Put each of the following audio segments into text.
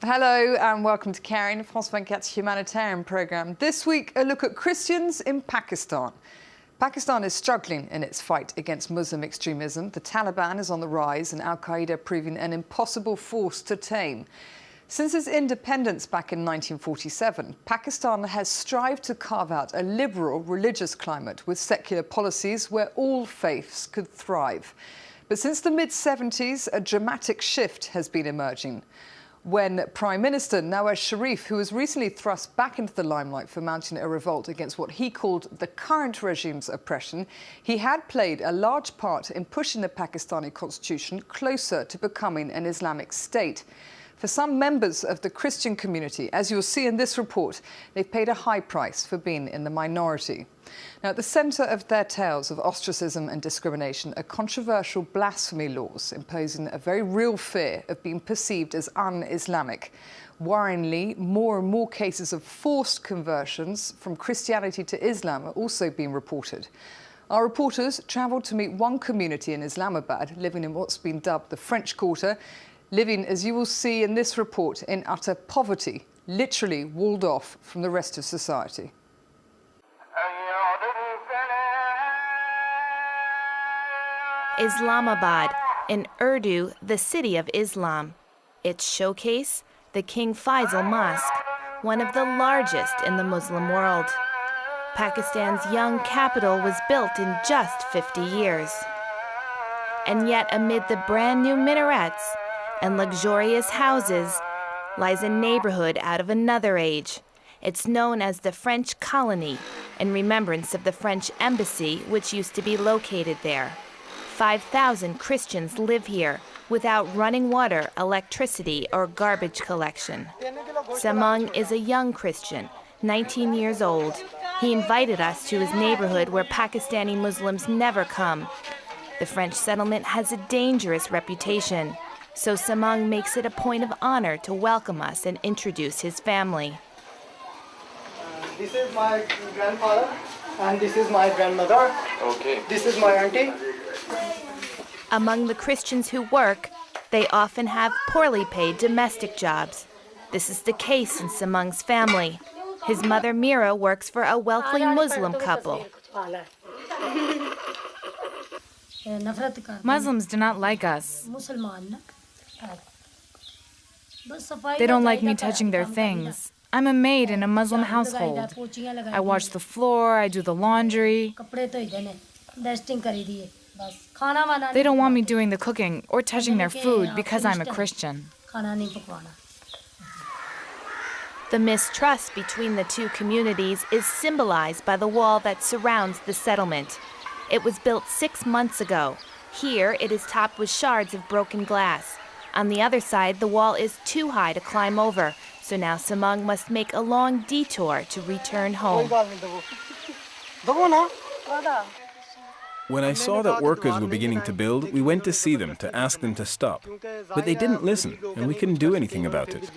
Hello and welcome to Caring, France 24's humanitarian programme. This week, a look at Christians in Pakistan. Pakistan is struggling in its fight against Muslim extremism. The Taliban is on the rise and Al-Qaeda proving an impossible force to tame. Since its independence back in 1947, Pakistan has strived to carve out a liberal religious climate with secular policies where all faiths could thrive. But since the mid-70s, a dramatic shift has been emerging, when Prime Minister Nawaz Sharif, who was recently thrust back into the limelight for mounting a revolt against what he called the current regime's oppression, he had played a large part in pushing the Pakistani constitution closer to becoming an Islamic state. For some members of the Christian community, as you'll see in this report, they've paid a high price for being in the minority. Now, at the centre of their tales of ostracism and discrimination are controversial blasphemy laws imposing a very real fear of being perceived as un-Islamic. Worryingly, more and more cases of forced conversions from Christianity to Islam are also being reported. Our reporters travelled to meet one community in Islamabad living in what's been dubbed the French Quarter, living, as you will see in this report, in utter poverty, literally walled off from the rest of society. Islamabad, in Urdu, the city of Islam. Its showcase, the King Faisal Mosque, one of the largest in the Muslim world. Pakistan's young capital was built in just 50 years. And yet, amid the brand new minarets and luxurious houses lies a neighborhood out of another age. It's known as the French colony, in remembrance of the French embassy, which used to be located there. 5,000 Christians live here without running water, electricity, or garbage collection. Samang is a young Christian, 19 years old. He invited us to his neighborhood where Pakistani Muslims never come. The French settlement has a dangerous reputation, so Samang makes it a point of honor to welcome us and introduce his family. This is my grandfather, and this is my grandmother. Okay. This is my auntie. Among the Christians who work, they often have poorly paid domestic jobs. This is the case in Samang's family. His mother Mira works for a wealthy Muslim couple. Muslims do not like us. They don't like me touching their things. I'm a maid in a Muslim household. I wash the floor, I do the laundry. They don't want me doing the cooking or touching their food because I'm a Christian. The mistrust between the two communities is symbolized by the wall that surrounds the settlement. It was built 6 months ago. Here, it is topped with shards of broken glass. On the other side, the wall is too high to climb over, so now Samang must make a long detour to return home. When I saw that workers were beginning to build, we went to see them to ask them to stop. But they didn't listen, and we couldn't do anything about it.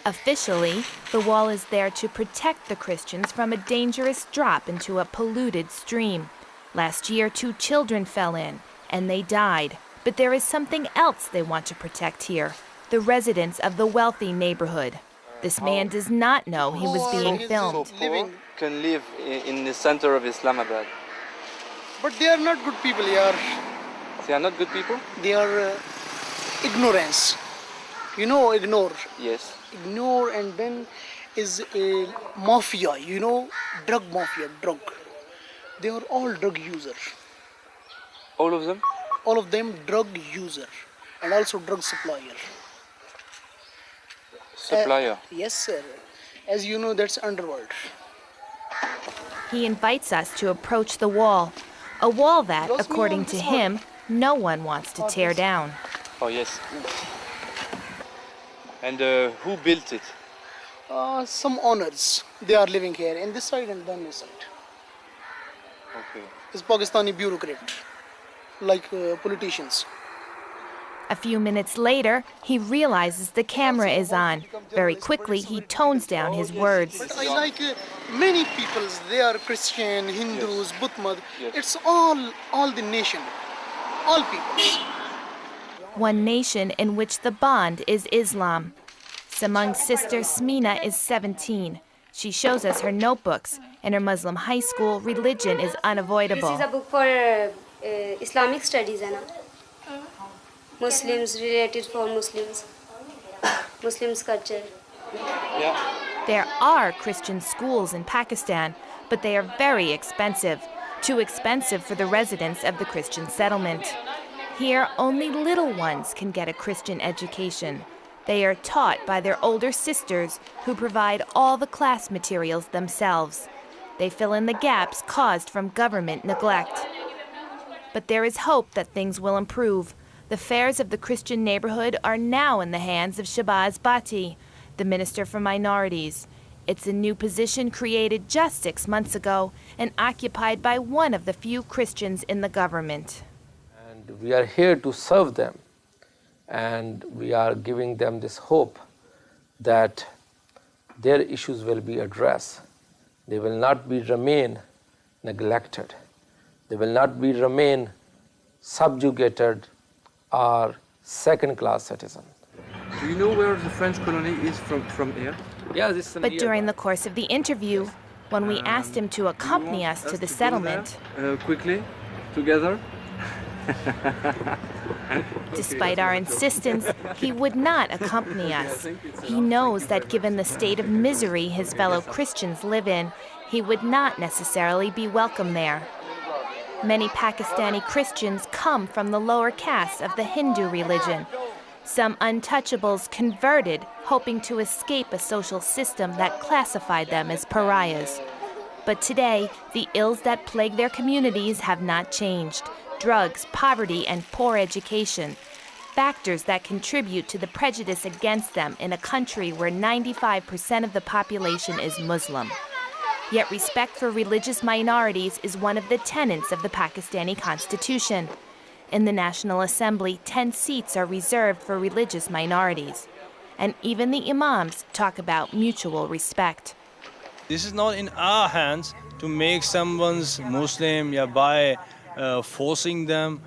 Officially, the wall is there to protect the Christians from a dangerous drop into a polluted stream. Last year, 2 children fell in, and they died. But there is something else they want to protect here, the residents of the wealthy neighborhood. This man does not know he was being filmed. Can live in the center of Islamabad. But they are not good people here. They are not good people? They are ignorance. You know, ignore. Yes. Ignore, and then is a mafia, you know, drug mafia, drug. They are all drug users. All of them? All of them drug user and also drug supplier. Supplier? Yes, sir. As you know, that's underworld. He invites us to approach the wall, a wall that, according to him, no one wants to tear down. Oh, yes. And who built it? Some owners. They are living here in this side and then this side. Okay. It's Pakistani bureaucrat, like politicians. A few minutes later, he realizes the camera is on. Very quickly, he tones down his words. But I like many peoples. They are Christian, Hindus, Buddha. It's all the nation, all peoples. One nation in which the bond is Islam. youngest among sisters, Smina, is 17. She shows us her notebooks. In her Muslim high school, religion is unavoidable. This is a book for Islamic studies, है ना? Muslims, related for Muslims, Muslims culture. There are Christian schools in Pakistan, but they are very expensive. Too expensive for the residents of the Christian settlement. Here, only little ones can get a Christian education. They are taught by their older sisters, who provide all the class materials themselves. They fill in the gaps caused from government neglect. But there is hope that things will improve. The affairs of the Christian neighborhood are now in the hands of Shahbaz Bhatti, the Minister for Minorities. It's a new position created just 6 months ago and occupied by one of the few Christians in the government. And we are here to serve them, and we are giving them this hope that their issues will be addressed. They will not remain neglected. They will not remain subjugated or second-class citizens. Do you know where the French colony is from here? Yeah, this is But during the course of the interview, when we asked him to accompany us to the settlement, Quickly, together. despite our insistence, he would not accompany us. He knows that given the state of misery his fellow Christians live in, he would not necessarily be welcome there. Many Pakistani Christians come from the lower caste of the Hindu religion. Some untouchables converted, hoping to escape a social system that classified them as pariahs. But today, the ills that plague their communities have not changed. Drugs, poverty, and poor education. Factors that contribute to the prejudice against them in a country where 95% of the population is Muslim. Yet respect for religious minorities is one of the tenets of the Pakistani Constitution. In the National Assembly, 10 seats are reserved for religious minorities. And even the imams talk about mutual respect. This is not in our hands to make someone's Muslim by forcing them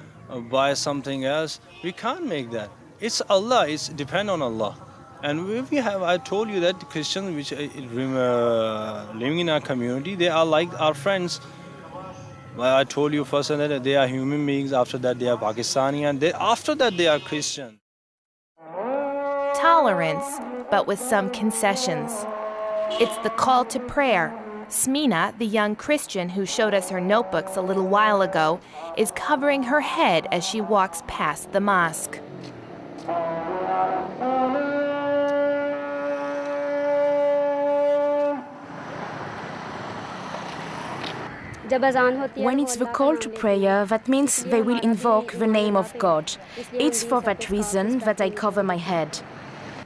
by something else. We can't make that. It's Allah, it's depend on Allah. And we have, I told you that Christians which living in our community, they are like our friends. Well, I told you first that they are human beings, after that they are Pakistani, and after that they are Christian. Tolerance, but with some concessions. It's the call to prayer. Smina, the young Christian who showed us her notebooks a little while ago, is covering her head as she walks past the mosque. When it's the call to prayer, that means they will invoke the name of God. It's for that reason that I cover my head.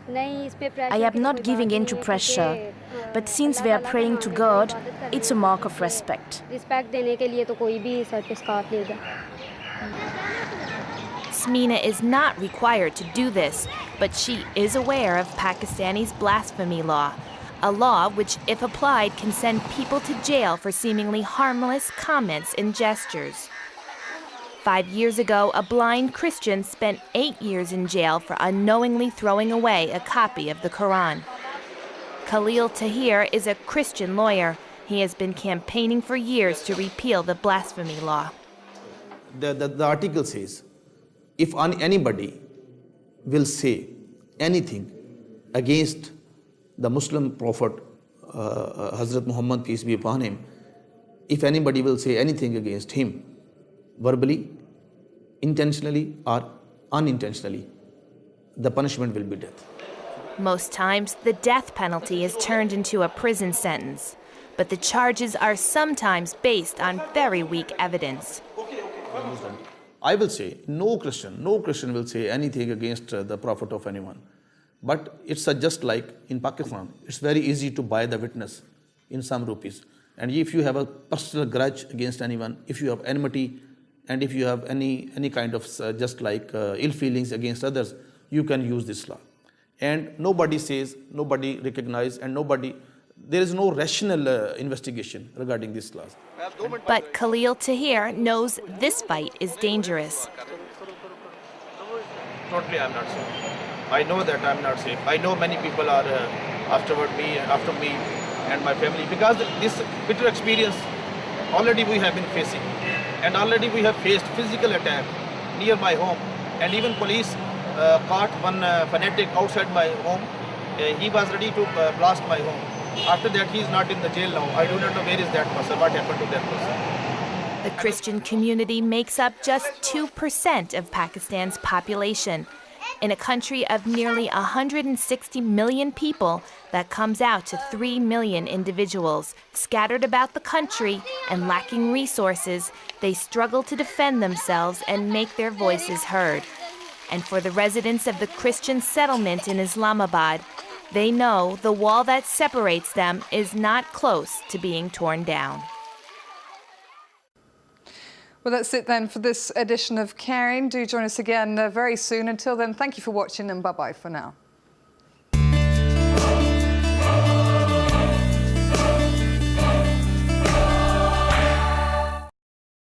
I am not giving in to pressure, but since they are praying to God, it's a mark of respect. Smina is not required to do this, but she is aware of Pakistani's blasphemy law, a law which, if applied, can send people to jail for seemingly harmless comments and gestures. 5 years ago, a blind Christian spent 8 years in jail for unknowingly throwing away a copy of the Quran. Khalil Tahir is a Christian lawyer. He has been campaigning for years to repeal the blasphemy law. The article says, if anybody will say anything against the Muslim Prophet, Hazrat Muhammad, peace be upon him, if anybody will say anything against him, verbally, intentionally or unintentionally, the punishment will be death. Most times, the death penalty is turned into a prison sentence, but the charges are sometimes based on very weak evidence. I will say, no Christian will say anything against the Prophet of anyone. But it's just like in Pakistan, it's very easy to buy the witness in some rupees. And if you have a personal grudge against anyone, if you have enmity, and if you have any kind of ill feelings against others, you can use this law. And nobody says, nobody recognizes, and there is no rational investigation regarding this law. But Khalil Tahir knows this fight is dangerous. Totally, I'm not saying. I know that I'm not safe. I know many people are after me and my family, because this bitter experience already we have been facing, and already we have faced physical attack near my home, and even police caught one fanatic outside my home. He was ready to blast my home. After that, he is not in the jail now. I do not know where is that person, what happened to that person. The Christian community makes up just 2% of Pakistan's population. In a country of nearly 160 million people, that comes out to 3 million individuals. Scattered about the country and lacking resources, they struggle to defend themselves and make their voices heard. And for the residents of the Christian settlement in Islamabad, they know the wall that separates them is not close to being torn down. Well, that's it then for this edition of Caring. Do join us again very soon. Until then, thank you for watching and bye-bye for now.